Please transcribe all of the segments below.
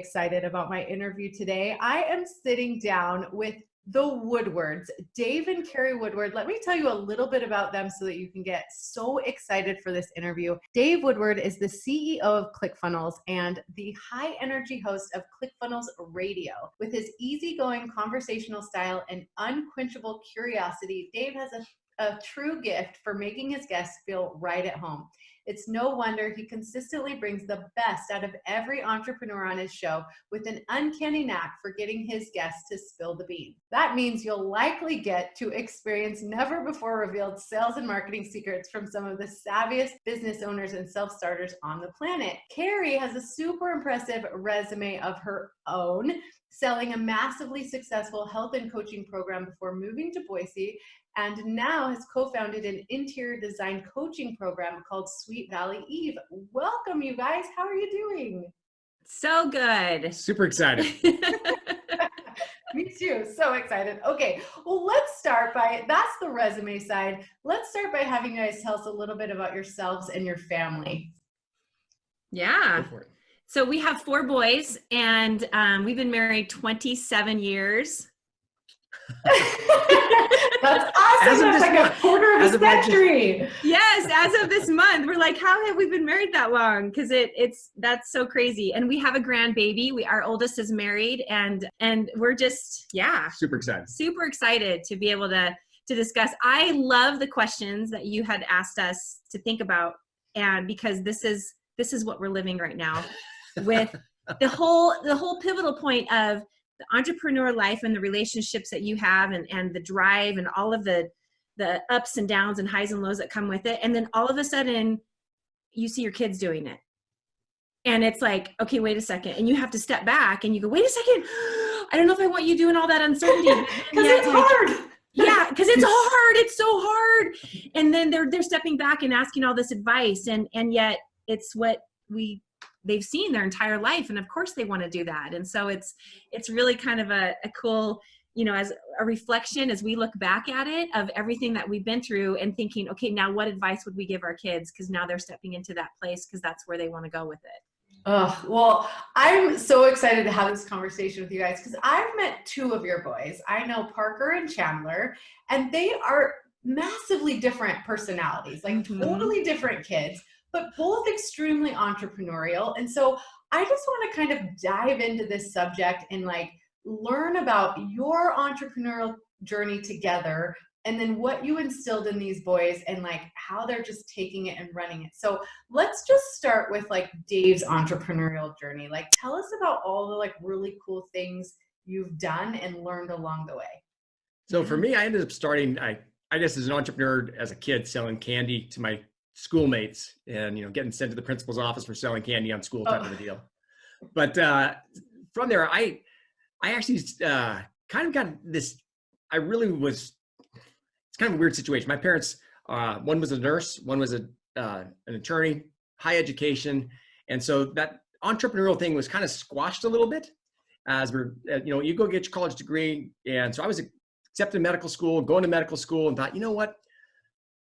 excited about my interview today. I am sitting down with the Woodwards, Dave and Carrie Woodward. Let me tell you a little bit about them so that you can get so excited for this interview. Dave Woodward is the CEO of ClickFunnels and the high energy host of ClickFunnels Radio. With his easygoing conversational style and unquenchable curiosity, Dave has a true gift for making his guests feel right at home. It's no wonder he consistently brings the best out of every entrepreneur on his show with an uncanny knack for getting his guests to spill the beans. That means you'll likely get to experience never before revealed sales and marketing secrets from some of the savviest business owners and self-starters on the planet. Carrie has a super impressive resume of her own, selling a massively successful health and coaching program before moving to Boise, and now has co-founded an interior design coaching program called Sweet Valley Eve. Welcome, you guys. How are you doing? So good. Super excited. Me too. So excited. Okay. Well, let's start by, that's the resume side. Let's start by having you guys tell us a little bit about yourselves and your family. Yeah. Go for it. So we have 4 boys and we've been married 27 years. That's awesome. That's like a quarter of a century. Yes, as of this month, we're like, how have we been married that long? Because that's so crazy. And we have a grandbaby. Our oldest is married, and we're just super excited to be able to discuss. I love the questions that you had asked us to think about, and because this is what we're living right now with the whole pivotal point of the entrepreneur life and the relationships that you have and the drive and all of the ups and downs and highs and lows that come with it. And then all of a sudden you see your kids doing it. And it's like, okay, wait a second. And you have to step back and you go, wait a second. I don't know if I want you doing all that uncertainty. Because it's hard. Yeah, because it's hard. It's so hard. And then they're stepping back and asking all this advice. And yet it's what they've seen their entire life. And of course they want to do that. And so it's really kind of a cool, as a reflection as we look back at it of everything that we've been through and thinking, okay, now what advice would we give our kids? Because now they're stepping into that place because that's where they want to go with it. Oh, well, I'm so excited to have this conversation with you guys because I've met 2 of your boys. I know Parker and Chandler, and they are massively different personalities, like totally different kids, but both extremely entrepreneurial. And so I just want to kind of dive into this subject and learn about your entrepreneurial journey together, and then what you instilled in these boys and how they're just taking it and running it. So let's just start with Dave's entrepreneurial journey. Tell us about all the really cool things you've done and learned along the way. So for me, I ended up starting, I guess as an entrepreneur as a kid, selling candy to my schoolmates and, getting sent to the principal's office for selling candy on school type of a deal. But from there, I actually kind of got this, it's kind of a weird situation. My parents, one was a nurse, one was an attorney, high education. And so that entrepreneurial thing was kind of squashed a little bit as you go get your college degree. And so I was accepted in medical school, going to medical school, and thought, you know what?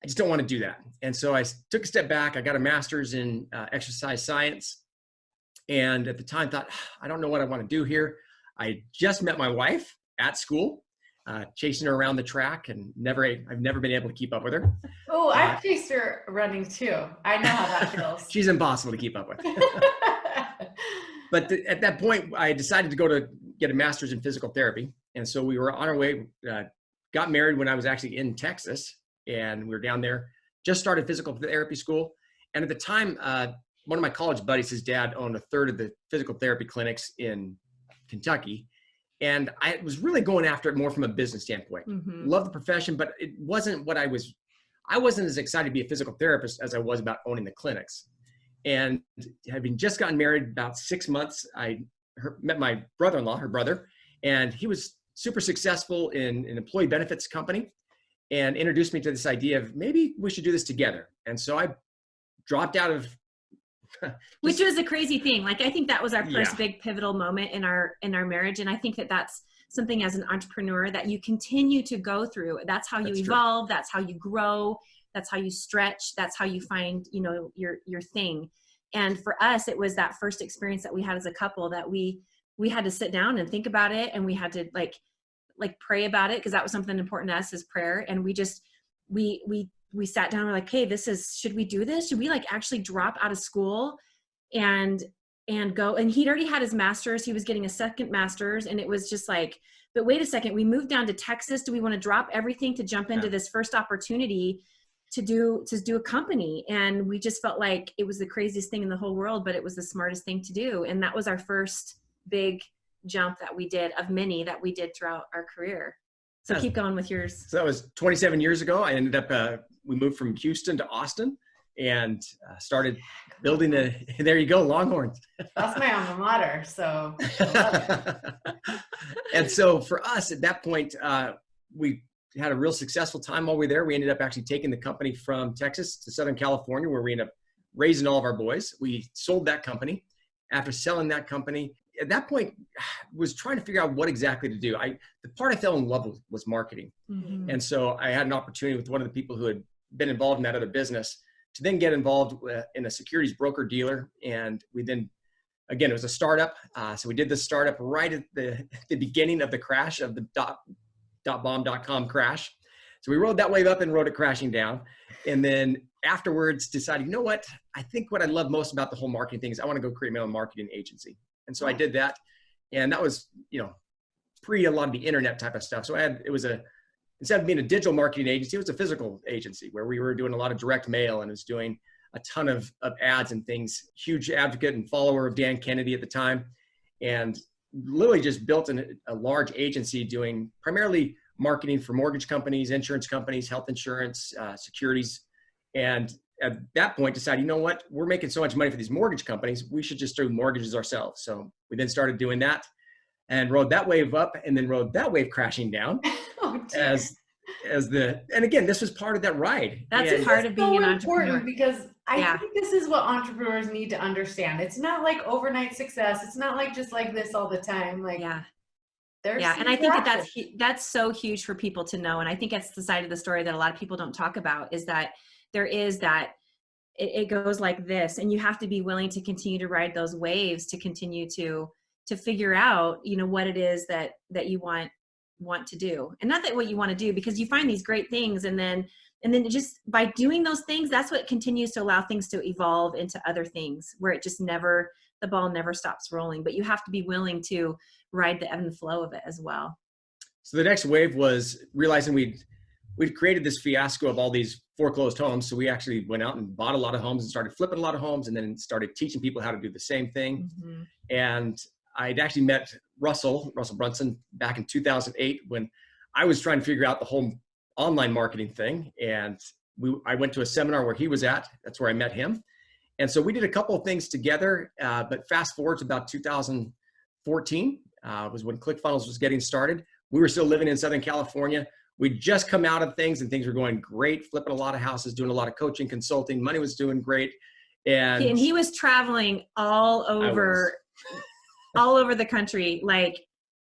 I just don't want to do that. And so I took a step back. I got a master's in exercise science. And at the time thought, I don't know what I want to do here. I just met my wife at school, chasing her around the track, and I've never been able to keep up with her. Oh, I've chased her running too. I know how that feels. She's impossible to keep up with. But at that point, I decided to go to get a master's in physical therapy. And so we were on our way, got married when I was actually in Texas. And we were down there, just started physical therapy school. And at the time, one of my college buddies, his dad owned a third of the physical therapy clinics in Kentucky. And I was really going after it more from a business standpoint. Love the profession, but it wasn't what I wasn't as excited to be a physical therapist as I was about owning the clinics. And having just gotten married about 6 months, I met my brother-in-law, her brother, and he was super successful in an employee benefits company, and introduced me to this idea of maybe we should do this together. And so I dropped out of which was a crazy thing. I think that was our first big pivotal moment in our marriage. And I think that that's something as an entrepreneur that you continue to go through. That's how you evolve. That's how you grow. That's how you stretch. That's how you find, your thing. And for us, it was that first experience that we had as a couple that we had to sit down and think about it. And we had to like pray about it, because that was something important to us, is prayer. And we sat down and we're like, hey, should we do this? Should we like actually drop out of school and go? And he'd already had his master's. He was getting a second master's. And it was just like, but wait a second, we moved down to Texas. Do we want to drop everything to jump into this first opportunity to do a company? And we just felt like it was the craziest thing in the whole world, but it was the smartest thing to do. And that was our first big jump that we did, of many that we did throughout our career. So keep going with yours. So that was 27 years ago. I ended up, we moved from Houston to Austin and started building there you go, Longhorns. That's my alma mater. So I love it. And so for us at that point, we had a real successful time while we were there. We ended up actually taking the company from Texas to Southern California, where we ended up raising all of our boys. We sold that company. After selling that company, at that point, was trying to figure out what exactly to do. The part I fell in love with was marketing. Mm-hmm. And so I had an opportunity with one of the people who had been involved in that other business to then get involved in a securities broker dealer. And we then, again, it was a startup. So we did this startup right at the beginning of the crash of the .bomb.com crash. So we rode that wave up and rode it crashing down. And then afterwards decided, you know what? I think what I love most about the whole marketing thing is I want to go create my own marketing agency. And so I did that. And that was, pre a lot of the internet type of stuff. So instead of being a digital marketing agency, it was a physical agency where we were doing a lot of direct mail, and it was doing a ton of ads and things. Huge advocate and follower of Dan Kennedy at the time. And literally just built a large agency doing primarily marketing for mortgage companies, insurance companies, health insurance, securities. And at that point decided, you know what, we're making so much money for these mortgage companies, we should just do mortgages ourselves. So we then started doing that and rode that wave up, and then rode that wave crashing down. And again, this was part of that ride. That's part of being an entrepreneur. Because I think this is what entrepreneurs need to understand. It's not like overnight success. It's not like just like this all the time. Like, and I think that's so huge for people to know. And I think that's the side of the story that a lot of people don't talk about, is that there is that it goes like this, and you have to be willing to continue to ride those waves to continue to figure out, what it is that you want to do. And not that what you want to do, because you find these great things, and then just by doing those things, that's what continues to allow things to evolve into other things, where it just the ball never stops rolling. But you have to be willing to ride the ebb and flow of it as well. So the next wave was realizing we'd created this fiasco of all these foreclosed homes. So we actually went out and bought a lot of homes and started flipping a lot of homes, and then started teaching people how to do the same thing. Mm-hmm. And I'd actually met Russell Brunson back in 2008 when I was trying to figure out the whole online marketing thing. And I went to a seminar where he was at. That's where I met him. And so we did a couple of things together, but fast forward to about 2014 was when ClickFunnels was getting started. We were still living in Southern California. We'd just come out of things, and things were going great, flipping a lot of houses, doing a lot of coaching, consulting. Money was doing great. And he was traveling all over the country, like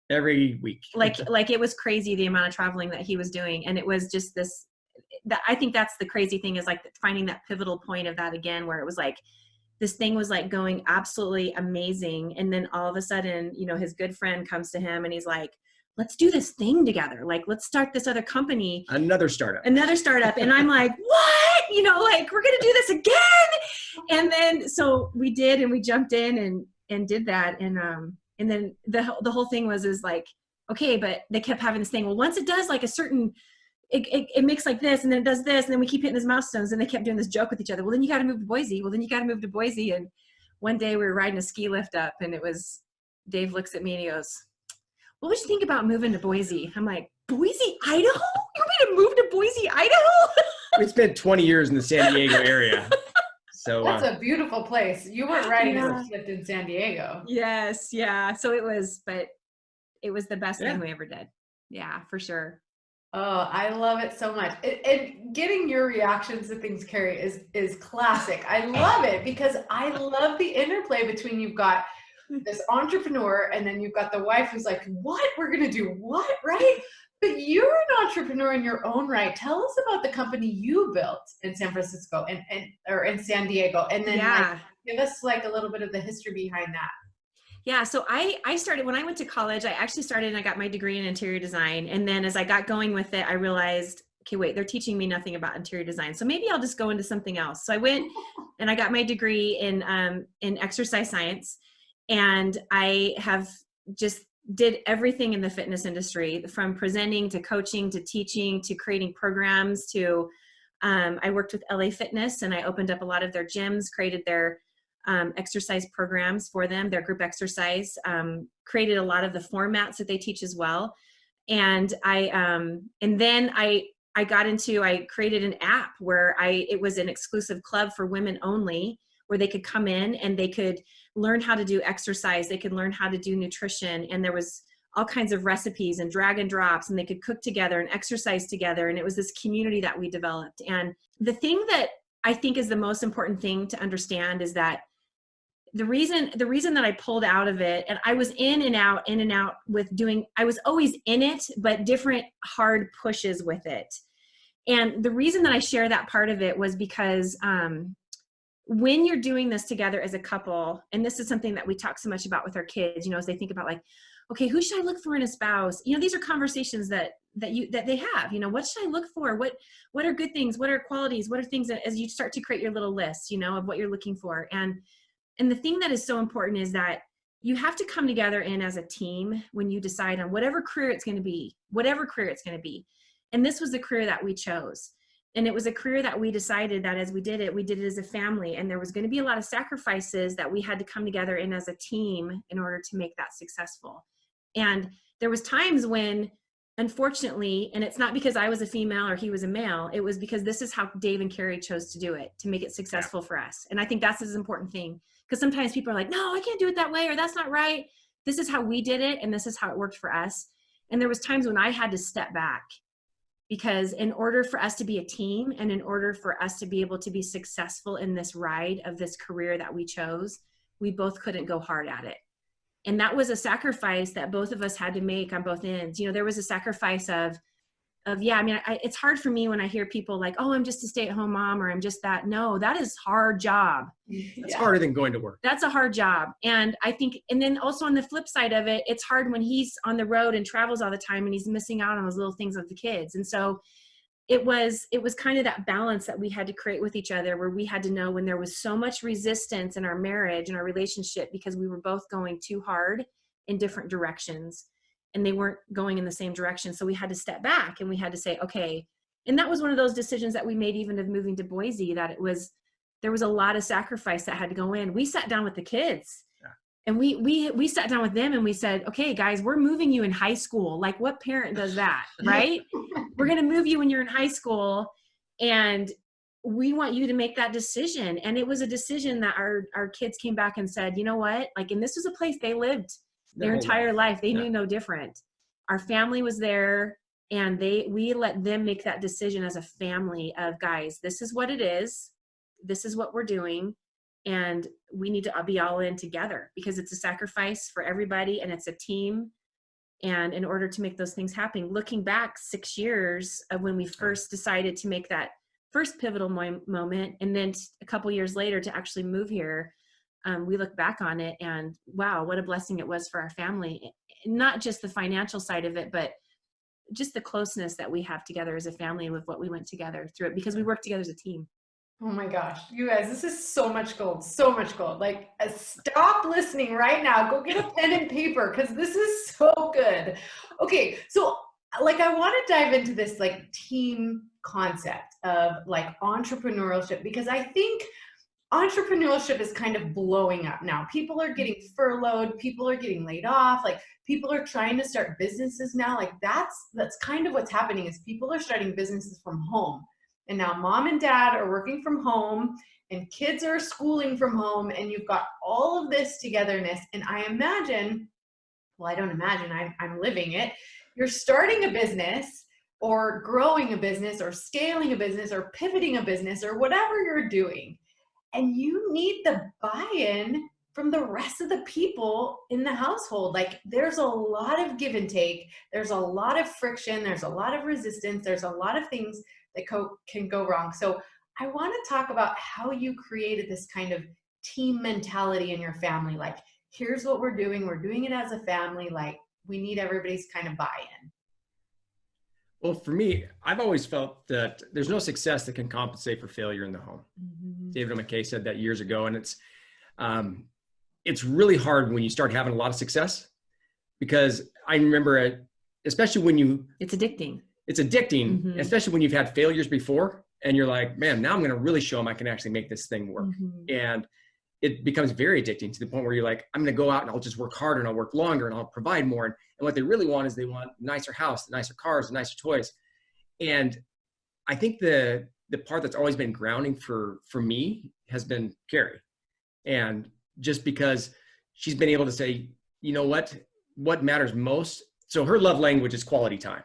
every week. like it was crazy, the amount of traveling that he was doing. And it was just I think that's the crazy thing, is like finding that pivotal point of that again, where it was like, this thing was like going absolutely amazing. And then all of a sudden, his good friend comes to him and he's like, let's do this thing together. Like, let's start this other company. Another startup. And I'm like, what? We're going to do this again. And then, so we did, and we jumped in and did that. And then the whole thing is like, okay, but they kept having this thing. Well, once it does like a certain, it makes like this, and then it does this, and then we keep hitting these milestones, and they kept doing this joke with each other. Well, then you got to move to Boise. And one day we were riding a ski lift up, and Dave looks at me and he goes, what would you think about moving to Boise? I'm like, Boise, Idaho? You want me to move to Boise, Idaho? We spent 20 years in the San Diego area. So that's a beautiful place. You weren't riding a lift in San Diego. Yes. Yeah. So it was the best thing we ever did. Yeah, for sure. Oh, I love it so much. And getting your reactions to things, Carrie, is classic. I love it, because I love the interplay between, you've got this entrepreneur, and then you've got the wife who's like, what? We're going to do what? Right? But you're an entrepreneur in your own right. Tell us about the company you built in San Francisco or in San Diego. And then Give us like a little bit of the history behind that. Yeah. So I started when I went to college, I actually started and I got my degree in interior design. And then as I got going with it, I realized, okay, wait, they're teaching me nothing about interior design. So maybe I'll just go into something else. So I went and I got my degree in exercise science. And I have just did everything in the fitness industry, from presenting to coaching to teaching to creating programs to, I worked with LA Fitness and I opened up a lot of their gyms, created their exercise programs for them, their group exercise, created a lot of the formats that they teach as well. And then I created an app where it was an exclusive club for women only, where they could come in and they could learn how to do exercise. They could learn how to do nutrition. And there was all kinds of recipes and drag and drops, and they could cook together and exercise together. And it was this community that we developed. And the thing that I think is the most important thing to understand is that the reason that I pulled out of it, and I was in and out with I was always in it, but different hard pushes with it. And the reason that I share that part of it was because when you're doing this together as a couple, and this is something that we talk so much about with our kids, as they think about like, okay, who should I look for in a spouse? These are conversations that they have, what should I look for? What are good things? What are qualities? What are things that, as you start to create your little list, of what you're looking for. And the thing that is so important is that you have to come together as a team when you decide on whatever career it's going to be. And this was the career that we chose. And it was a career that we decided that as we did it as a family. And there was going to be a lot of sacrifices that we had to come together as a team in order to make that successful. And there was times when, unfortunately, and it's not because I was a female or he was a male, it was because this is how Dave and Carrie chose to do it, to make it successful for us. And I think that's an important thing, because sometimes people are like, no, I can't do it that way, or that's not right. This is how we did it, and this is how it worked for us. And there was times when I had to step back, because in order for us to be a team and in order for us to be able to be successful in this ride of this career that we chose, we both couldn't go hard at it. And that was a sacrifice that both of us had to make on both ends. There was a sacrifice of it's hard for me when I hear people like, oh, I'm just a stay-at-home mom, or I'm just that. No, that is hard job. That's harder than going to work. That's a hard job. And I think, and then also on the flip side of it, it's hard when he's on the road and travels all the time and he's missing out on those little things with the kids. And so it was kind of that balance that we had to create with each other, where we had to know when there was so much resistance in our marriage and our relationship because we were both going too hard in different directions and they weren't going in the same direction. So we had to step back and we had to say, okay. And that was one of those decisions that we made, even of moving to Boise, that there was a lot of sacrifice that had to go in. We sat down with the kids. And we sat down with them and we said, okay, guys, we're moving you in high school. Like, what parent does that, right? We're going to move you when you're in high school, and we want you to make that decision. And it was a decision that our kids came back and said, you know what? Like, and this was a place they lived their entire life. They knew no different. Our family was there, and we let them make that decision as a family of, guys, this is what it is. This is what we're doing. And we need to be all in together, because it's a sacrifice for everybody and it's a team. And in order to make those things happen, looking back 6 years of when we first decided to make that first pivotal moment, and then a couple years later to actually move here, we look back on it and wow, what a blessing it was for our family. Not just the financial side of it, but just the closeness that we have together as a family with what we went together through it, because we work together as a team. Oh my gosh, you guys, this is so much gold, so much gold. Like, stop listening right now. Go get a pen and paper, because this is so good. Okay, so like, I want to dive into this like team concept of like entrepreneurship, because I think entrepreneurship is kind of blowing up now. People are getting furloughed, people are getting laid off, like people are trying to start businesses now. Like that's kind of what's happening, is people are starting businesses from home. And now mom and dad are working from home and kids are schooling from home, and you've got all of this togetherness. And I imagine, well, I don't imagine, I'm living it. You're starting a business or growing a business or scaling a business or pivoting a business or whatever you're doing. And you need the buy-in from the rest of the people in the household. Like, there's a lot of give and take. There's a lot of friction. There's a lot of resistance. There's a lot of things that can go wrong. So I want to talk about how you created this kind of team mentality in your family? Like, here's what we're doing it as a family. Like, we need everybody's kind of buy-in. Well, for me, I've always felt that there's no success that can compensate for failure in the home. Mm-hmm. David McKay said that years ago, and it's really hard when you start having a lot of success, because I remember, especially when it's addicting. It's addicting, Mm-hmm. especially when you've had failures before, and you're like, man, now I'm going to really show them I can actually make this thing work. Mm-hmm. And it becomes very addicting to the point where you're like, I'm going to go out and I'll just work harder and I'll work longer and I'll provide more. And what they really want is they want a nicer house, nicer cars, nicer toys. And I think the part that's always been grounding for me has been Carrie. And just because she's been able to say, you know what matters most. So her love language is quality time.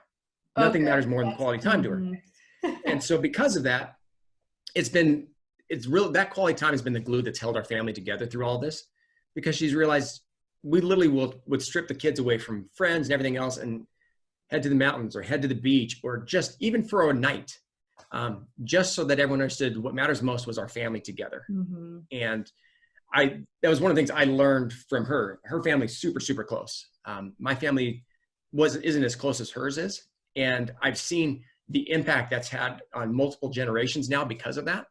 Nothing matters more than quality time to her. Mm-hmm. And so because of that, that quality time has been the glue that's held our family together through all this, because she's realized we literally would strip the kids away from friends and everything else and head to the mountains or head to the beach, or just even for a night, just so that everyone understood what matters most was our family together. Mm-hmm. And that was one of the things I learned from her. Her family's super, super close. My family isn't as close as hers is. And I've seen the impact that's had on multiple generations now because of that.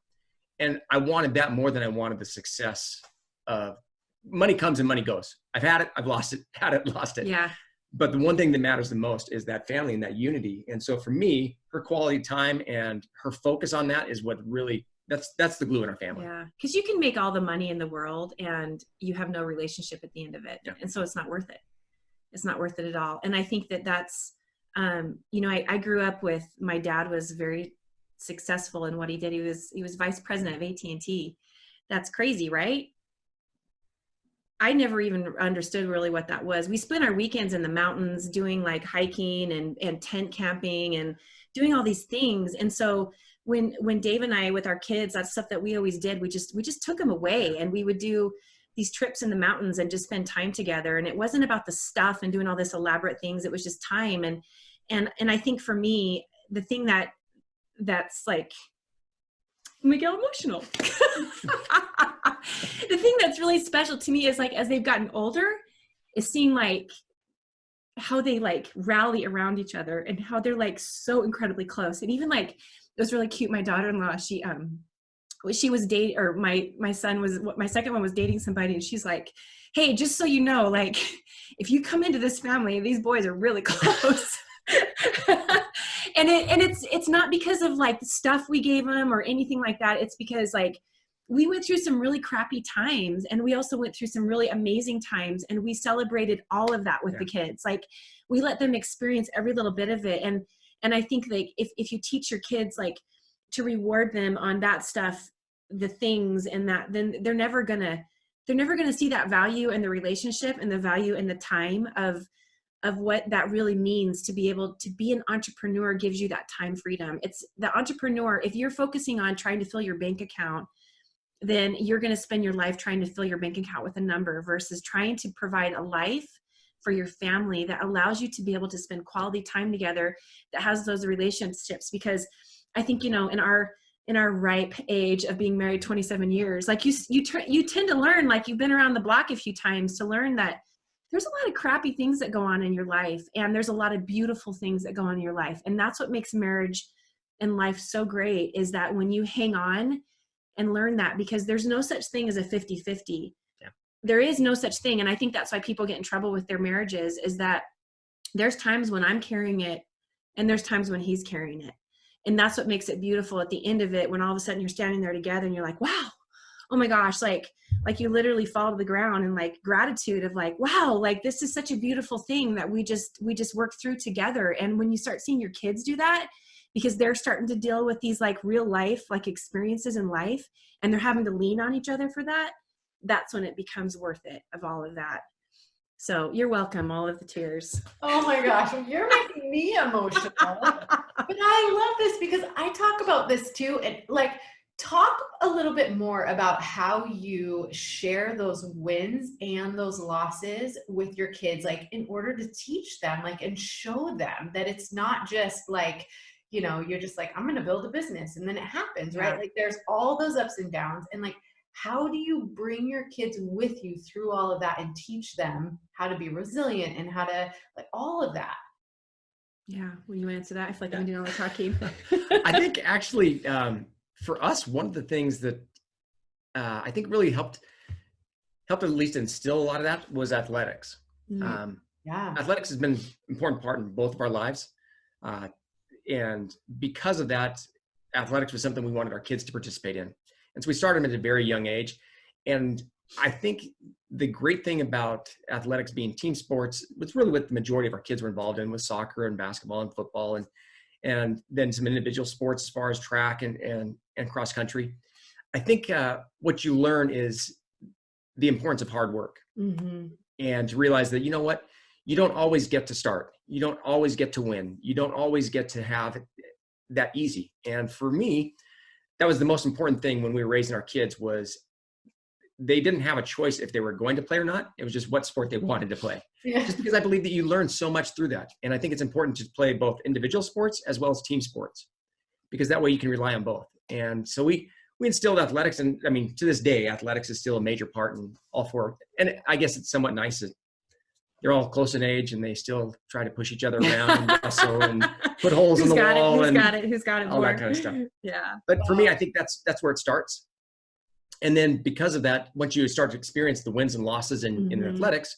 And I wanted that more than I wanted the success of money comes and money goes. I've had it, I've lost it, had it, lost it. Yeah. But the one thing that matters the most is that family and that unity. And so for me, her quality time and her focus on that is what really, that's the glue in our family. Yeah. Because you can make all the money in the world and you have no relationship at the end of it. Yeah. And so it's not worth it. It's not worth it at all. And I think that's, I grew up with, my dad was very successful in what he did. He was vice president of AT&T. That's crazy, right? I never even understood really what that was. We spent our weekends in the mountains doing like hiking and tent camping and doing all these things. And so when Dave and I, with our kids, that's stuff that we always did. We just took them away, and we would do these trips in the mountains and just spend time together. And it wasn't about the stuff and doing all this elaborate things. It was just time. And I think for me, the thing that's like, we get emotional. The thing that's really special to me is like, as they've gotten older, is seeing like how they like rally around each other and how they're like so incredibly close. And even like, it was really cute. My daughter-in-law, she was dating, or my second one was dating somebody, and she's like, hey, just so you know, like, if you come into this family, these boys are really close. And it's not because of like the stuff we gave them or anything like that. It's because like we went through some really crappy times, and we also went through some really amazing times, and we celebrated all of that with the kids. Like, we let them experience every little bit of it. And I think like if you teach your kids like to reward them on that stuff, the things and that, then they're never gonna see that value in the relationship and the value in the time of what that really means to be able to be an entrepreneur. Gives you that time freedom. It's the entrepreneur. If you're focusing on trying to fill your bank account, then you're going to spend your life trying to fill your bank account with a number, versus trying to provide a life for your family that allows you to be able to spend quality time together, that has those relationships. Because I think, in our ripe age of being married 27 years, like you tend to learn, like you've been around the block a few times to learn that there's a lot of crappy things that go on in your life, and there's a lot of beautiful things that go on in your life. And that's what makes marriage and life so great, is that when you hang on and learn that, because there's no such thing as a 50-50. Yeah. There is no such thing. And I think that's why people get in trouble with their marriages, is that there's times when I'm carrying it and there's times when he's carrying it. And that's what makes it beautiful at the end of it, when all of a sudden you're standing there together and you're like, wow, oh my gosh, like you literally fall to the ground in like gratitude of like, wow, like this is such a beautiful thing that we just worked through together. And when you start seeing your kids do that, because they're starting to deal with these like real life, like experiences in life, and they're having to lean on each other for that, that's when it becomes worth it, of all of that. So you're welcome, all of the tears. Oh my gosh, you're making me emotional. But I love this, because I talk about this too. And like, talk a little bit more about how you share those wins and those losses with your kids, like in order to teach them, like, and show them that it's not just like, you're just like, I'm going to build a business and then it happens, right? Like there's all those ups and downs. And like, how do you bring your kids with you through all of that and teach them how to be resilient and how to, like, all of that? Yeah. Will you answer that? I feel like I'm doing all the talking. I think actually, for us, one of the things that I think really helped at least instill a lot of that was athletics. Yeah. Athletics has been an important part in both of our lives. And because of that, athletics was something we wanted our kids to participate in. And so we started them at a very young age. And I think the great thing about athletics being team sports, was really what the majority of our kids were involved in, was soccer and basketball and football, and then some individual sports as far as track and cross country. I think what you learn is the importance of hard work, and to realize that, you know what, you don't always get to start. You don't always get to win. You don't always get to have it that easy. And for me, that was the most important thing when we were raising our kids, was they didn't have a choice if they were going to play or not. It was just what sport they wanted to play. Yeah. Just because I believe that you learn so much through that. And I think it's important to play both individual sports as well as team sports, because that way you can rely on both. And so we instilled athletics. And I mean, to this day, athletics is still a major part in all four. And I guess it's somewhat nice that they're all close in age and they still try to push each other around and wrestle and put holes in the wall. Who's got it all that kind of stuff. Yeah. But for me, I think that's where it starts. And then because of that, once you start to experience the wins and losses in athletics,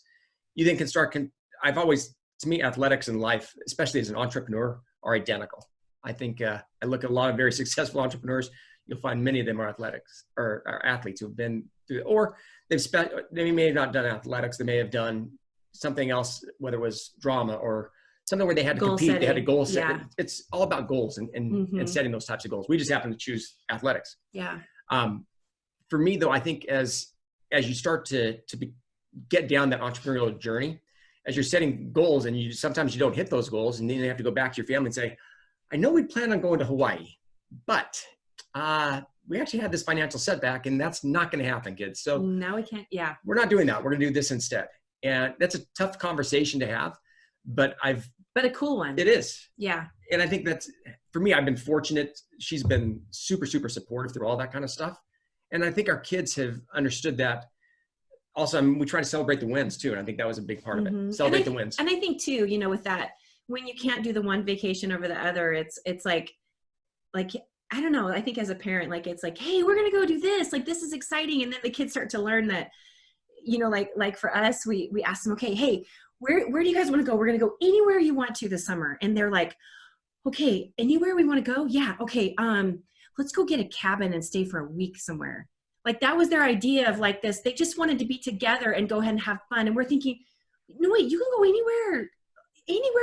you then can start, I've always, to me, athletics and life, especially as an entrepreneur, are identical. I think I look at a lot of very successful entrepreneurs. You'll find many of them are athletics or are athletes who have been through, or they may have not done athletics. They may have done something else, whether it was drama or something where they had to compete. Setting. They had a goal set. Yeah. It's all about goals and setting those types of goals. We just happen to choose athletics. Yeah. For me, though, I think as you start to get down that entrepreneurial journey, as you're setting goals and sometimes you don't hit those goals, and then you have to go back to your family and say, I know we plan on going to Hawaii, but we actually had this financial setback and that's not going to happen, kids. So now we can't, we're not doing that. We're going to do this instead. And that's a tough conversation to have, but a cool one. It is. Yeah. And I think that's, for me, I've been fortunate. She's been super, super supportive through all that kind of stuff. And I think our kids have understood that. Also, I mean, we try to celebrate the wins too. And I think that was a big part of it. Celebrate the wins. And I think too, with that, when you can't do the one vacation over the other, it's like, I don't know. I think as a parent, like, it's like, hey, we're going to go do this. Like, this is exciting. And then the kids start to learn that, like for us, we asked them, okay, hey, where do you guys want to go? We're going to go anywhere you want to this summer. And they're like, okay, anywhere we want to go. Yeah. Okay. Let's go get a cabin and stay for a week somewhere. Like, that was their idea of like this. They just wanted to be together and go ahead and have fun. And we're thinking, no, wait, you can go anywhere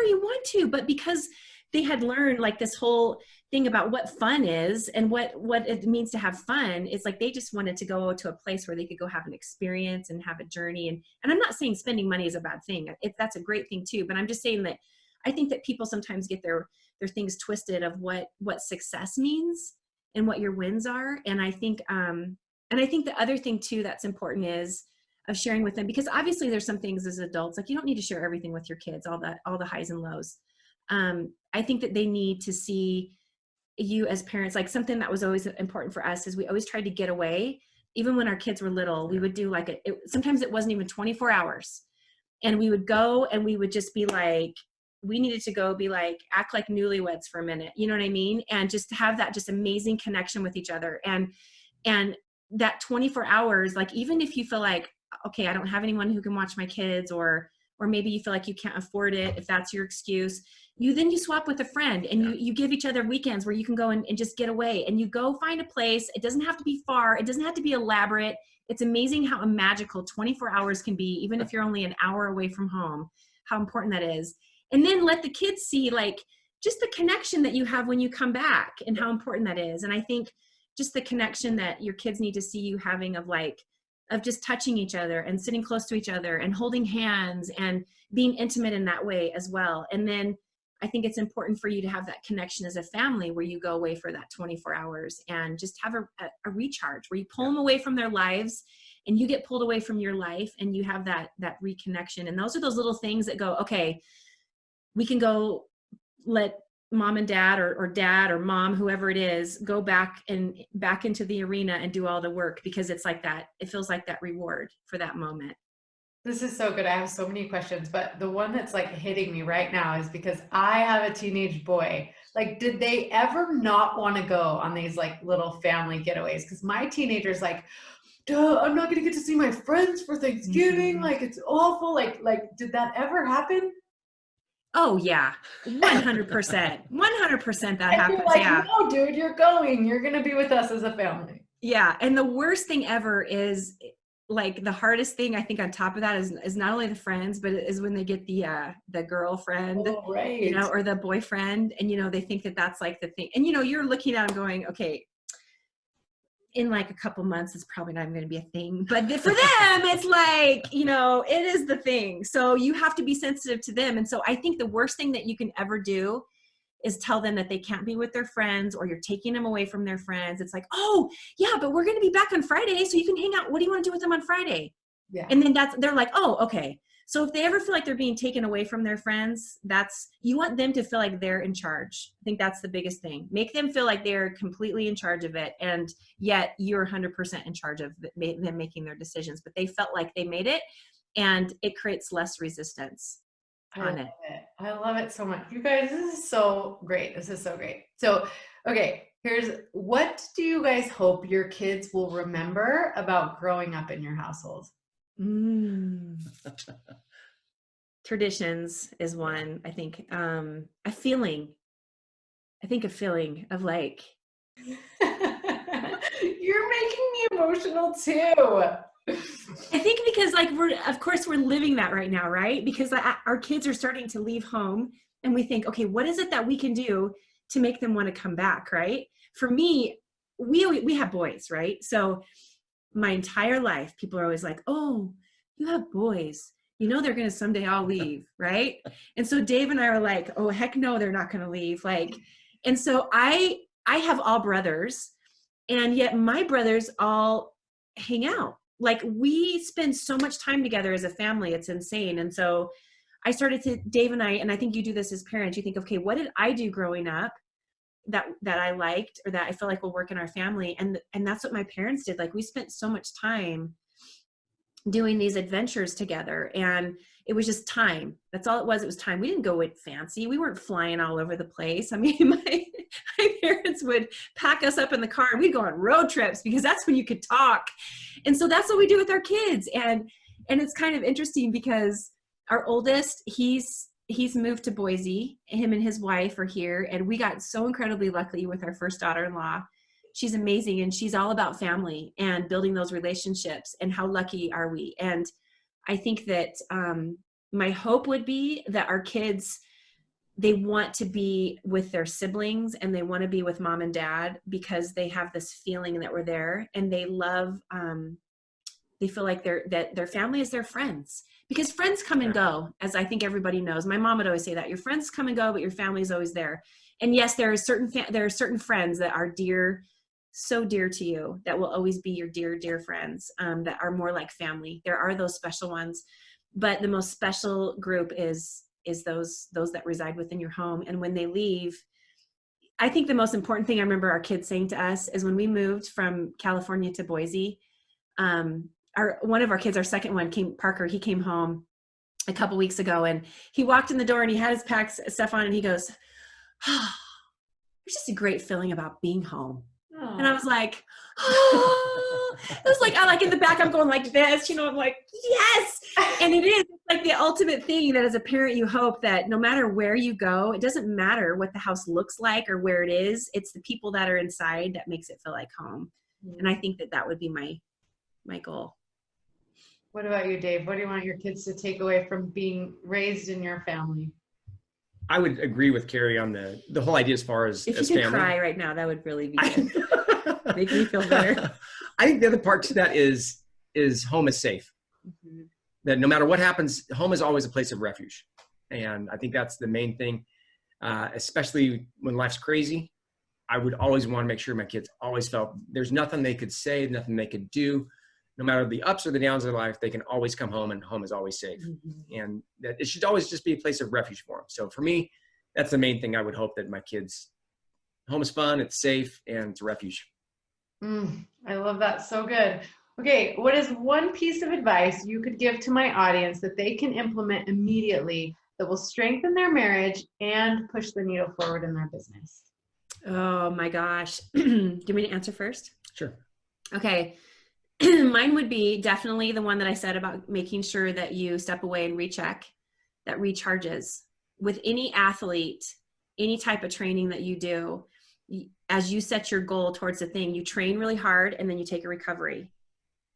you want to. But because they had learned like this whole thing about what fun is and what it means to have fun, it's like they just wanted to go to a place where they could go have an experience and have a journey. And I'm not saying spending money is a bad thing. That's a great thing too. But I'm just saying that I think that people sometimes get their things twisted of what success means and what your wins are. And I think the other thing too that's important is of sharing with them, because obviously there's some things as adults, like you don't need to share everything with your kids, all the highs and lows. I think that they need to see you as parents. Like, something that was always important for us is we always tried to get away. Even when our kids were little, we would do like sometimes it wasn't even 24 hours. And we would go and we would just be like, we needed to go be like, act like newlyweds for a minute. You know what I mean? And just have that just amazing connection with each other. And that 24 hours, like, even if you feel like, okay, I don't have anyone who can watch my kids, or maybe you feel like you can't afford it, if that's your excuse, you swap with a friend and you give each other weekends where you can go and just get away, and you go find a place. It doesn't have to be far. It doesn't have to be elaborate. It's amazing how magical 24 hours can be, even if you're only an hour away from home, how important that is. And then let the kids see like just the connection that you have when you come back and how important that is. And I think just the connection that your kids need to see you having of just touching each other and sitting close to each other and holding hands and being intimate in that way as well. And then I think it's important for you to have that connection as a family where you go away for that 24 hours and just have a recharge where you pull them away from their lives and you get pulled away from your life and you have that reconnection. And those are those little things that go, okay, we can go let mom and dad or dad or mom, whoever it is, go back into the arena and do all the work, because it's like that. It feels like that reward for that moment. This is so good. I have so many questions, but the one that's like hitting me right now is because I have a teenage boy. Like, did they ever not want to go on these like little family getaways? Because my teenager's like, duh, I'm not gonna get to see my friends for Thanksgiving. Mm-hmm. Like, it's awful. Like, did that ever happen? Oh yeah, 100%, 100% that And happens. you're like, Yeah. no, dude, you're going. You're gonna be with us as a family. Yeah. And the worst thing ever is, like, the hardest thing I think on top of that is not only the friends, but is when they get the girlfriend, Oh, right. you know, or the boyfriend, and, you know, they think that that's like the thing. And, you know, you're looking at them going, okay, in like a couple months, it's probably not even going to be a thing, but for them, it's like, you know, it is the thing. So you have to be sensitive to them. And so I think the worst thing that you can ever do is tell them that they can't be with their friends, or you're taking them away from their friends. It's like, oh yeah, but we're going to be back on Friday, so you can hang out. What do you want to do with them on Friday? Yeah. And then they're like, oh, okay. So if they ever feel like they're being taken away from their friends, you want them to feel like they're in charge. I think that's the biggest thing. Make them feel like they're completely in charge of it, and yet you're 100% in charge of them making their decisions. But they felt like they made it, and it creates less resistance on it. I love it so much. You guys, this is so great. This is so great. So, okay, what do you guys hope your kids will remember about growing up in your household? Traditions is one, I think. A feeling of like. You're making me emotional too. I think because like we're living that right now, right? Because our kids are starting to leave home, and we think, okay, what is it that we can do to make them want to come back, right? For me, we have boys, right? So my entire life, people are always like, oh, you have boys. You know they're going to someday all leave, right? And so Dave and I are like, oh, heck no, they're not going to leave. Like, and so I have all brothers, and yet my brothers all hang out. Like, we spend so much time together as a family. It's insane. And so Dave and I think you do this as parents, you think, okay, what did I do growing up that I liked, or that I feel like will work in our family? And that's what my parents did. Like, we spent so much time doing these adventures together, and it was just time. That's all it was. It was time. We didn't go with fancy. We weren't flying all over the place. I mean, my parents would pack us up in the car, and we'd go on road trips, because that's when you could talk. And so that's what we do with our kids. And it's kind of interesting, because our oldest, he's moved to Boise. Him and his wife are here, and we got so incredibly lucky with our first daughter-in-law. She's amazing, and she's all about family and building those relationships, and how lucky are we. And I think that my hope would be that our kids, they want to be with their siblings, and they want to be with mom and dad, because they have this feeling that we're there, and they love, they feel like their family is their friends, because friends come and go, as I think everybody knows. My mom would always say that your friends come and go, but your family is always there. And yes, there are certain friends that are dear, so dear to you, that will always be your dear friends, that are more like family. There are those special ones, but the most special group is those that reside within your home. And when they leave, I think the most important thing I remember our kids saying to us is, when we moved from California to Boise, one of our kids, our second one, Parker, he came home a couple weeks ago, and he walked in the door, and he had his stuff on, and he goes, oh, there's just a great feeling about being home. Oh. And I was like, oh. It was like, I like in the back, I'm going like this, you know, I'm like, yes. And it is like the ultimate thing that as a parent, you hope that no matter where you go, it doesn't matter what the house looks like or where it is. It's the people that are inside that makes it feel like home. Mm-hmm. And I think that would be my goal. What about you, Dave? What do you want your kids to take away from being raised in your family? I would agree with Carrie on the whole idea as far as if you could family. Cry right now, that would really be good. Make me feel better. I think the other part to that is home is safe. Mm-hmm. That no matter what happens, home is always a place of refuge. And I think that's the main thing, especially when life's crazy. I would always want to make sure my kids always felt there's nothing they could say, nothing they could do. No matter the ups or the downs of their life, they can always come home, and home is always safe. Mm-hmm. And that it should always just be a place of refuge for them. So for me, that's the main thing. I would hope that my kids, home is fun, it's safe, and it's a refuge. I love that. So good. Okay. What is one piece of advice you could give to my audience that they can implement immediately that will strengthen their marriage and push the needle forward in their business? Oh my gosh. Do you want me to answer first? Sure. Okay. Mine would be definitely the one that I said about making sure that you step away and recheck, that recharges. With any athlete, any type of training that you do, as you set your goal towards the thing, you train really hard and then you take a recovery.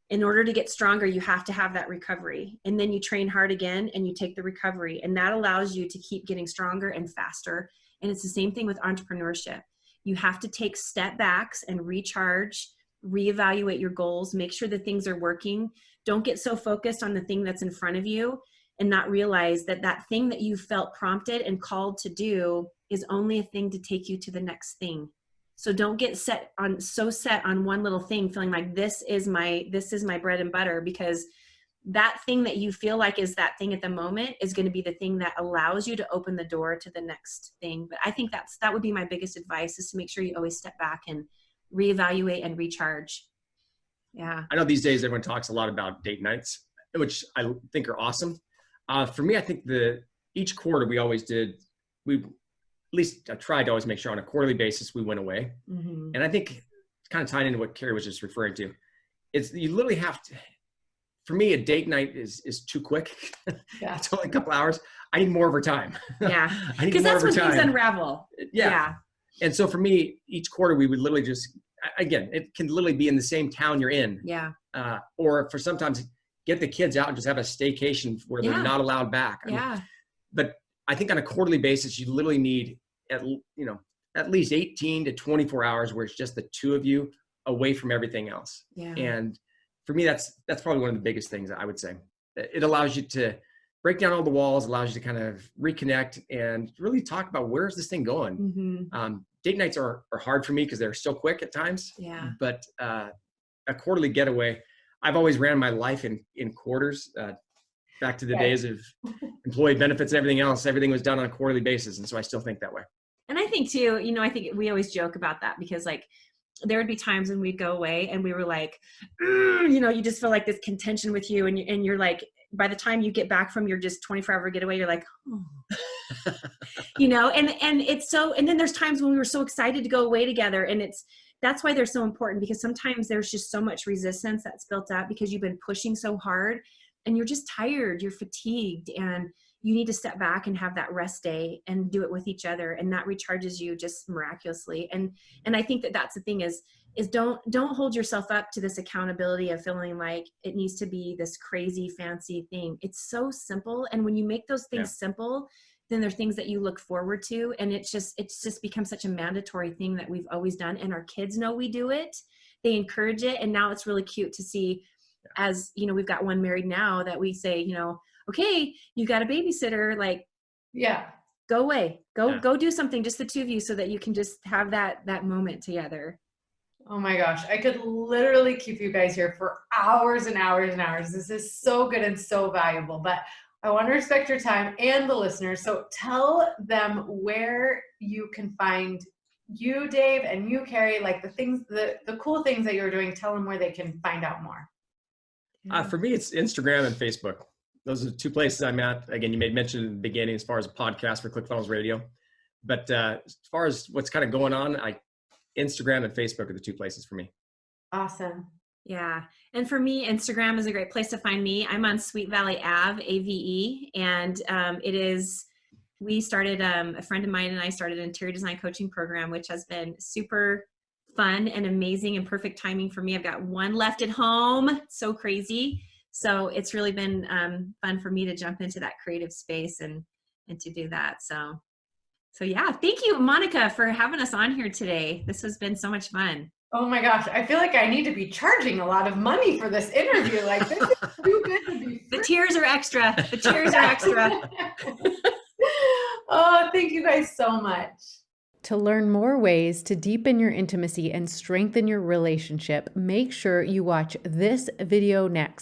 In order to get stronger, you have to have that recovery. And then you train hard again and you take the recovery. And that allows you to keep getting stronger and faster. And it's the same thing with entrepreneurship. You have to take step backs and recharge, reevaluate your goals, make sure that things are working. Don't get so focused on the thing that's in front of you and not realize that that thing that you felt prompted and called to do is only a thing to take you to the next thing. So don't get set on one little thing, feeling like this is my bread and butter, because that thing that you feel like is that thing at the moment is going to be the thing that allows you to open the door to the next thing. But I think that would be my biggest advice, is to make sure you always step back and reevaluate and recharge. Yeah. I know these days everyone talks a lot about date nights, which I think are awesome. For me, I think each quarter I tried to always make sure on a quarterly basis we went away. Mm-hmm. And I think it's kind of tied into what Carrie was just referring to. You literally have to, for me, a date night is too quick. Yeah. It's only a couple hours. I need more of her time. Yeah. I need Because more that's of her when things time. unravel. Yeah. And so for me, each quarter we would literally just, again, it can literally be in the same town you're in. Yeah. Or for sometimes get the kids out and just have a staycation where they're not allowed back. But I think on a quarterly basis, you literally need at least 18 to 24 hours where it's just the two of you away from everything else. Yeah. And for me, that's probably one of the biggest things I would say. It allows you to break down all the walls, allows you to kind of reconnect and really talk about where's this thing going. Mm-hmm. Date nights are hard for me because they're so quick at times. Yeah. But a quarterly getaway, I've always ran my life in quarters. Back to the days of employee benefits and everything else, everything was done on a quarterly basis. And so I still think that way. And I think too, I think we always joke about that, because like there would be times when we'd go away and we were like, you just feel like this contention with you. And you're like, by the time you get back from your just 24-hour getaway, you're like, oh. And it's so, and then there's times when we were so excited to go away together, and that's why they're so important, because sometimes there's just so much resistance that's built up because you've been pushing so hard and you're just tired, you're fatigued, and you need to step back and have that rest day and do it with each other. And that recharges you just miraculously. And I think that that's the thing is don't hold yourself up to this accountability of feeling like it needs to be this crazy fancy thing. It's so simple. And when you make those things simple, then they're things that you look forward to. And it's just become such a mandatory thing that we've always done. And our kids know we do it. They encourage it. And now it's really cute to see, as we've got one married now, that we say, okay, you got a babysitter, like, go away, go do something, just the two of you, so that you can just have that moment together. Oh my gosh, I could literally keep you guys here for hours and hours and hours. This is so good and so valuable, but I want to respect your time and the listeners. So tell them where you can find you, Dave, and you, Carrie, like the cool things that you're doing. Tell them where they can find out more. For me, it's Instagram and Facebook. Those are the two places I'm at. Again, you made mention in the beginning as far as a podcast for ClickFunnels Radio. But as far as what's kind of going on, Instagram and Facebook are the two places for me. Awesome. Yeah. And for me, Instagram is a great place to find me. I'm on Sweet Valley Ave, AVE. And we started, a friend of mine and I started an interior design coaching program, which has been super fun and amazing and perfect timing for me. I've got one left at home. So crazy. So it's really been fun for me to jump into that creative space and to do that. So yeah, thank you, Monica, for having us on here today. This has been so much fun. Oh my gosh, I feel like I need to be charging a lot of money for this interview. Like, this is too good to be free. The tears are extra. The tears are extra. Oh, thank you guys so much. To learn more ways to deepen your intimacy and strengthen your relationship, make sure you watch this video next.